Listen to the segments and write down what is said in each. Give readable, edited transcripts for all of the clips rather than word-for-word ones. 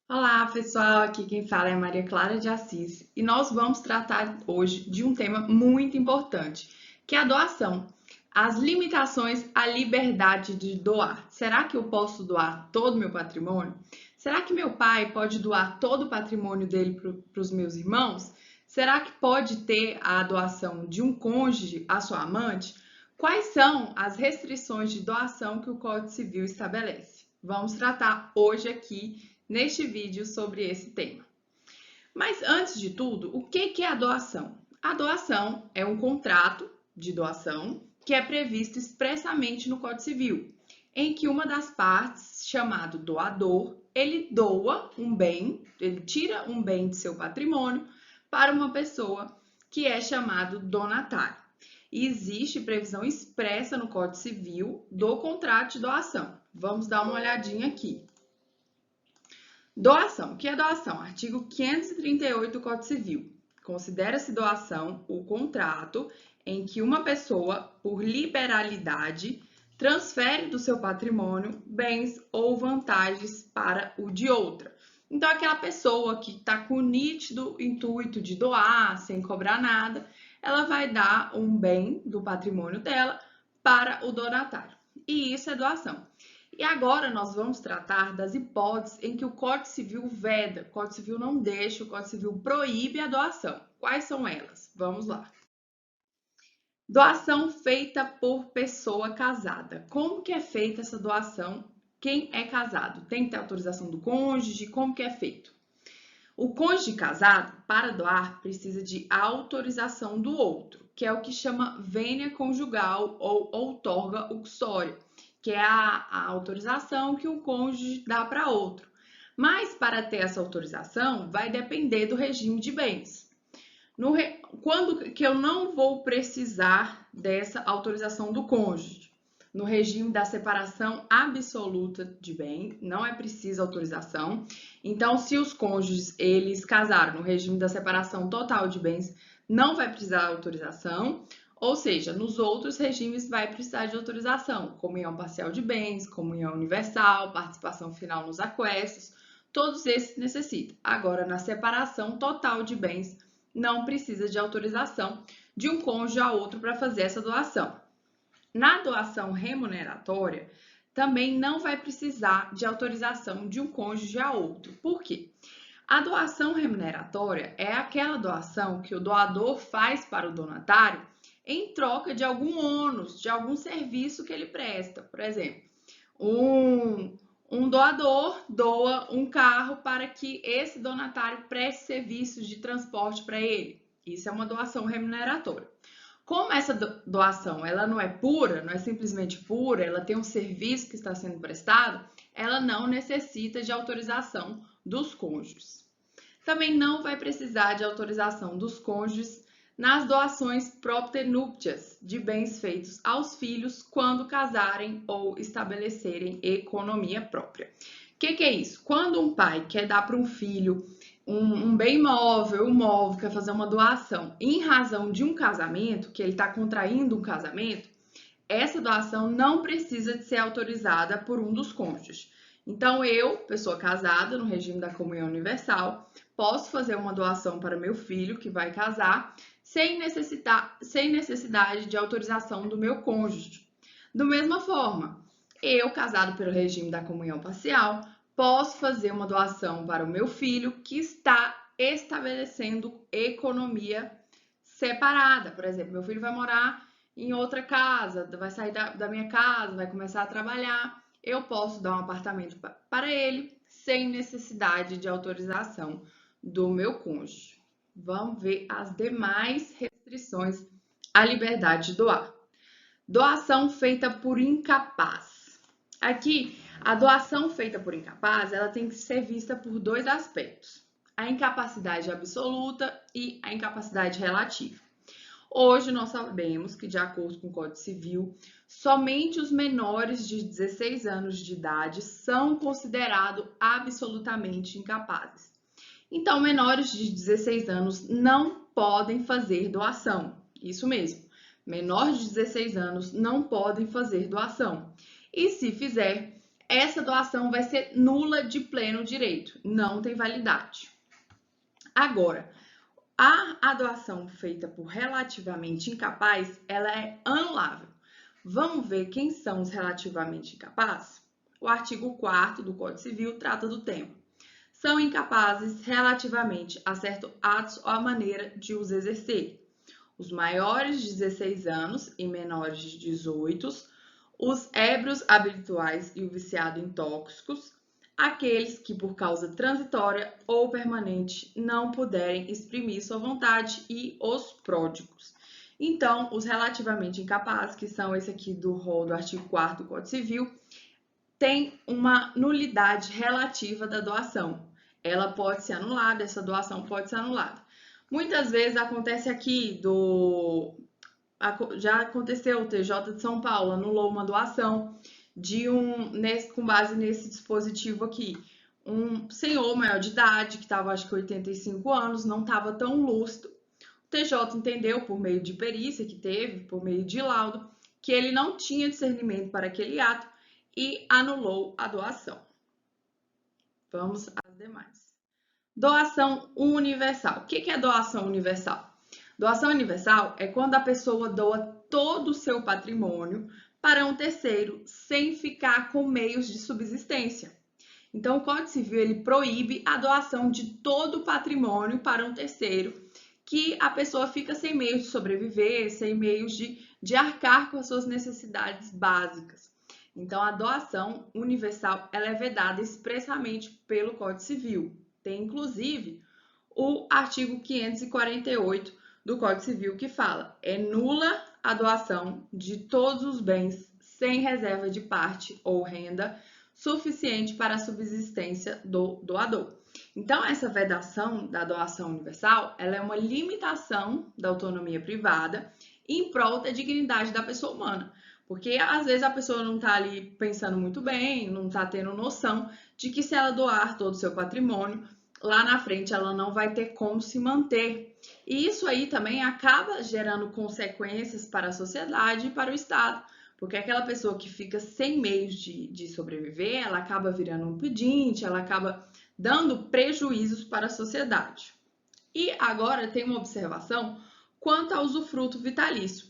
Olá, pessoal. Aqui quem fala é Maria Clara de Assis e nós vamos tratar hoje de um tema muito importante, que é a doação. As limitações à liberdade de doar. Será que eu posso doar todo o meu patrimônio? Será que meu pai pode doar todo o patrimônio dele para os meus irmãos? Será que pode ter a doação de um cônjuge à sua amante? Quais são as restrições de doação que o Código Civil estabelece? Vamos tratar hoje aqui neste vídeo sobre esse tema. Mas antes de tudo, o que é a doação? A doação é um contrato de doação que é previsto expressamente no Código Civil, em que uma das partes, chamado doador, ele doa um bem, ele tira um bem de seu patrimônio para uma pessoa que é chamado donatário. E existe previsão expressa no Código Civil do contrato de doação. Vamos dar uma olhadinha aqui. Doação. O que é doação? Artigo 538 do Código Civil. Considera-se doação o contrato em que uma pessoa, por liberalidade, transfere do seu patrimônio bens ou vantagens para o de outra. Então, aquela pessoa que está com o nítido intuito de doar, sem cobrar nada, ela vai dar um bem do patrimônio dela para o donatário. E isso é doação. E agora nós vamos tratar das hipóteses em que o Código Civil veda, o Código Civil não deixa, o Código Civil proíbe a doação. Quais são elas? Vamos lá. Doação feita por pessoa casada. Como que é feita essa doação? Quem é casado? Tem que ter autorização do cônjuge? Como que é feito? O cônjuge casado, para doar, precisa de autorização do outro, que é o que chama vênia conjugal ou outorga uxória, que é a autorização que um cônjuge dá para outro. Mas para ter essa autorização, vai depender do regime de bens. Quando que eu não vou precisar dessa autorização do cônjuge? No regime da separação absoluta de bem, não é preciso autorização. Então, se os cônjuges eles casaram no regime da separação total de bens, não vai precisar autorização. Ou seja, nos outros regimes vai precisar de autorização, comunhão parcial de bens, comunhão universal, participação final nos aquestos, todos esses necessitam. Agora, na separação total de bens, não precisa de autorização de um cônjuge a outro para fazer essa doação. Na doação remuneratória, também não vai precisar de autorização de um cônjuge a outro. Por quê? A doação remuneratória é aquela doação que o doador faz para o donatário em troca de algum ônus, de algum serviço que ele presta. Por exemplo, um doador doa um carro para que esse donatário preste serviços de transporte para ele. Isso é uma doação remuneratória. Como essa doação ela não é pura, não é simplesmente pura, ela tem um serviço que está sendo prestado, ela não necessita de autorização dos cônjuges. Também não vai precisar de autorização dos cônjuges nas doações propter-nuptias de bens feitos aos filhos quando casarem ou estabelecerem economia própria. O que é isso? Quando um pai quer dar para um filho um bem móvel, um móvel, quer fazer uma doação em razão de um casamento, que ele está contraindo um casamento, essa doação não precisa de ser autorizada por um dos cônjuges. Então, eu, pessoa casada, no regime da comunhão universal, posso fazer uma doação para meu filho que vai casar sem necessidade de autorização do meu cônjuge. Da mesma forma, eu, casado pelo regime da comunhão parcial, posso fazer uma doação para o meu filho que está estabelecendo economia separada. Por exemplo, meu filho vai morar em outra casa, vai sair da minha casa, vai começar a trabalhar. Eu posso dar um apartamento para ele sem necessidade de autorização do meu cônjuge. Vamos ver as demais restrições à liberdade de doar. Doação feita por incapaz. Aqui, a doação feita por incapaz, ela tem que ser vista por dois aspectos: a incapacidade absoluta e a incapacidade relativa. Hoje nós sabemos que, de acordo com o Código Civil, somente os menores de 16 anos de idade são considerados absolutamente incapazes. Então, menores de 16 anos não podem fazer doação. Isso mesmo, menores de 16 anos não podem fazer doação. E se fizer, essa doação vai ser nula de pleno direito, não tem validade. Agora, a doação feita por relativamente incapaz, ela é anulável. Vamos ver quem são os relativamente incapazes? O artigo 4º do Código Civil trata do tema. São incapazes relativamente a certos atos ou a maneira de os exercer. Os maiores de 16 anos e menores de 18, os ébrios habituais e o viciado em tóxicos, aqueles que por causa transitória ou permanente não puderem exprimir sua vontade e os pródigos. Então, os relativamente incapazes, que são esse aqui do rol do artigo 4º do Código Civil, tem uma nulidade relativa da doação. Ela pode ser anulada, essa doação pode ser anulada. Muitas vezes acontece aqui já aconteceu, o TJ de São Paulo anulou uma doação com base nesse dispositivo aqui. Um senhor maior de idade, que estava acho que 85 anos, não estava tão lúcido. O TJ entendeu, por meio de perícia que teve, por meio de laudo, que ele não tinha discernimento para aquele ato e anulou a doação. Vamos às demais. Doação universal. O que é doação universal? Doação universal é quando a pessoa doa todo o seu patrimônio para um terceiro sem ficar com meios de subsistência. Então, o Código Civil ele proíbe a doação de todo o patrimônio para um terceiro, que a pessoa fica sem meios de sobreviver, sem meios de arcar com as suas necessidades básicas. Então, a doação universal ela é vedada expressamente pelo Código Civil. Tem, inclusive, o artigo 548 do Código Civil que fala: é nula a doação de todos os bens sem reserva de parte ou renda suficiente para a subsistência do doador. Então, essa vedação da doação universal, ela é uma limitação da autonomia privada em prol da dignidade da pessoa humana. Porque às vezes a pessoa não está ali pensando muito bem, não está tendo noção de que se ela doar todo o seu patrimônio, lá na frente ela não vai ter como se manter. E isso aí também acaba gerando consequências para a sociedade e para o Estado. Porque aquela pessoa que fica sem meios de sobreviver, ela acaba virando um pedinte, ela acaba dando prejuízos para a sociedade. E agora tem uma observação quanto ao usufruto vitalício.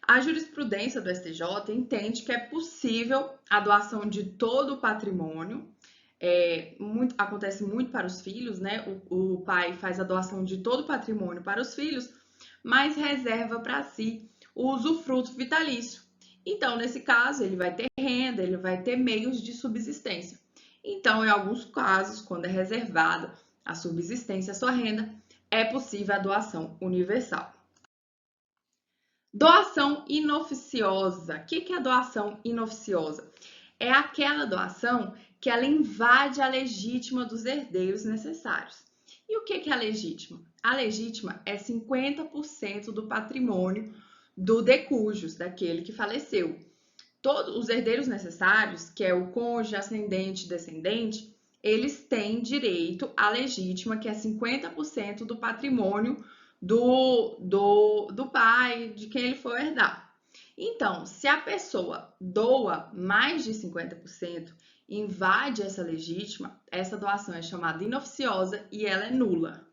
A jurisprudência do STJ entende que é possível a doação de todo o patrimônio, acontece muito para os filhos, né? O pai faz a doação de todo o patrimônio para os filhos, mas reserva para si o usufruto vitalício. Então, nesse caso, ele vai ter renda, ele vai ter meios de subsistência. Então, em alguns casos, quando é reservada a subsistência, a sua renda, é possível a doação universal. Doação inoficiosa. O que é a doação inoficiosa? É aquela doação que ela invade a legítima dos herdeiros necessários. E o que é a legítima? A legítima é 50% do patrimônio do decujus, daquele que faleceu. Todos os herdeiros necessários, que é o cônjuge, ascendente e descendente, eles têm direito à legítima, que é 50% do patrimônio do pai, de quem ele for herdar. Então, se a pessoa doa mais de 50%, invade essa legítima, essa doação é chamada inoficiosa e ela é nula.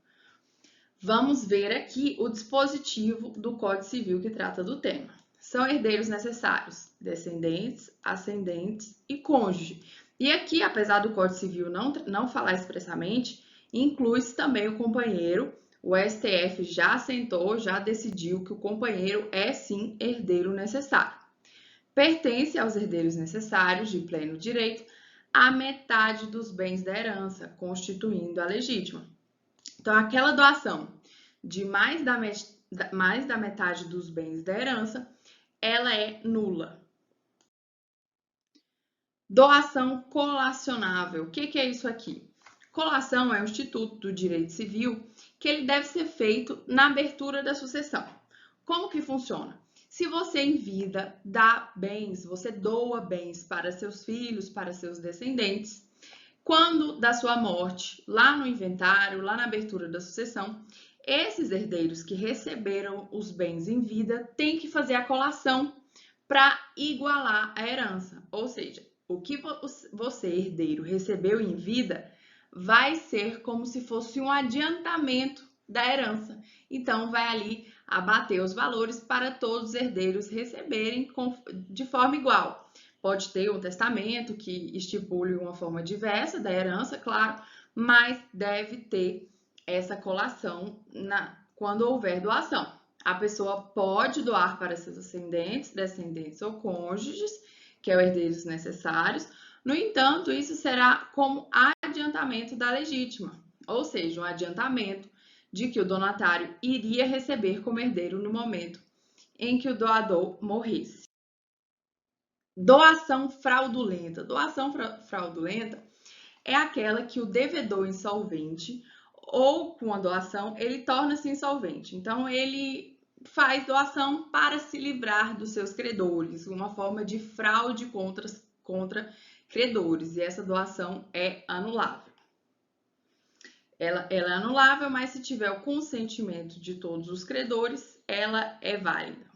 Vamos ver aqui o dispositivo do Código Civil que trata do tema. São herdeiros necessários, descendentes, ascendentes e cônjuge. E aqui, apesar do Código Civil não falar expressamente, inclui-se também o companheiro. O STF já assentou, já decidiu que o companheiro é sim herdeiro necessário. Pertence aos herdeiros necessários de pleno direito a metade dos bens da herança, constituindo a legítima. Então, aquela doação de mais da metade dos bens da herança, ela é nula. Doação colacionável. O que é isso aqui? Colação é um instituto do direito civil que ele deve ser feito na abertura da sucessão. Como que funciona? Se você em vida dá bens, você doa bens para seus filhos, para seus descendentes, quando da sua morte, lá no inventário, lá na abertura da sucessão, esses herdeiros que receberam os bens em vida têm que fazer a colação para igualar a herança. Ou seja, o que você, herdeiro, recebeu em vida vai ser como se fosse um adiantamento da herança. Então, vai ali abater os valores para todos os herdeiros receberem de forma igual. Pode ter um testamento que estipule uma forma diversa da herança, claro, mas deve ter essa colação quando houver doação. A pessoa pode doar para seus descendentes ou cônjuges, que é o herdeiros necessários. No entanto, isso será como adiantamento da legítima, ou seja, um adiantamento de que o donatário iria receber como herdeiro no momento em que o doador morresse. Doação fraudulenta. Doação fraudulenta é aquela que o devedor insolvente ou com a doação ele torna-se insolvente. Então ele faz doação para se livrar dos seus credores, uma forma de fraude contra credores, e essa doação é anulável. Ela é anulável, mas se tiver o consentimento de todos os credores, ela é válida.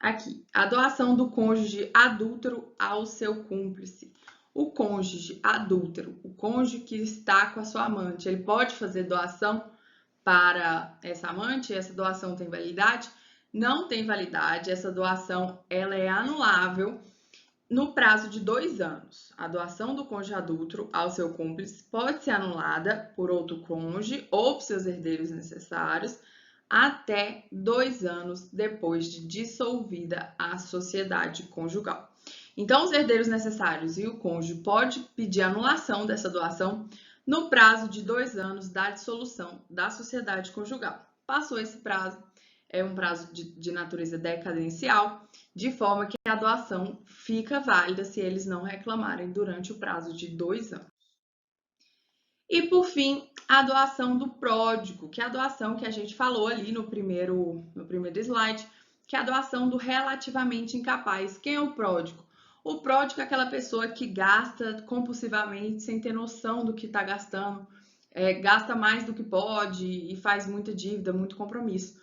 Aqui, a doação do cônjuge adúltero ao seu cúmplice. O cônjuge adúltero, o cônjuge que está com a sua amante, ele pode fazer doação para essa amante? Essa doação tem validade? Não tem validade, essa doação ela é anulável no prazo de 2 anos. A doação do cônjuge adúltero ao seu cúmplice pode ser anulada por outro cônjuge ou por seus herdeiros necessários até 2 anos depois de dissolvida a sociedade conjugal. Então, os herdeiros necessários e o cônjuge pode pedir anulação dessa doação no prazo de 2 anos da dissolução da sociedade conjugal. Passou esse prazo, é um prazo de natureza decadencial, de forma que a doação fica válida se eles não reclamarem durante o prazo de 2 anos. E, por fim, a doação do pródigo, que é a doação que a gente falou ali no primeiro slide, que é a doação do relativamente incapaz. Quem é o pródigo? O pródigo é aquela pessoa que gasta compulsivamente, sem ter noção do que está gastando, gasta mais do que pode e faz muita dívida, muito compromisso.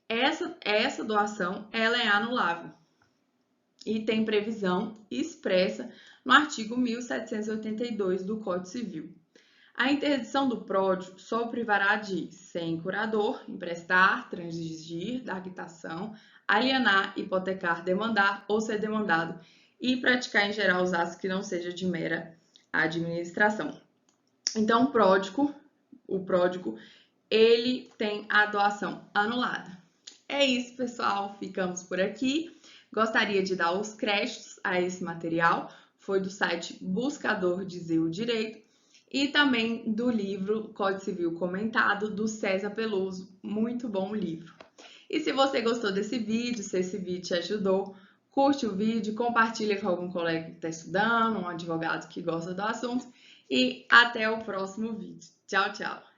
Essa doação ela é anulável e tem previsão expressa no artigo 1782 do Código Civil. A interdição do pródigo só o privará de, sem curador, emprestar, transigir da quitação, alienar, hipotecar, demandar ou ser demandado e praticar em geral os atos que não seja de mera administração. Então, o pródigo, ele tem a doação anulada. É isso, pessoal. Ficamos por aqui. Gostaria de dar os créditos a esse material. Foi do site Buscador Dizer o Direito e também do livro Código Civil Comentado, do César Peloso. Muito bom livro. E se você gostou desse vídeo, se esse vídeo te ajudou, curte o vídeo, compartilha com algum colega que está estudando, um advogado que gosta do assunto. E até o próximo vídeo. Tchau, tchau!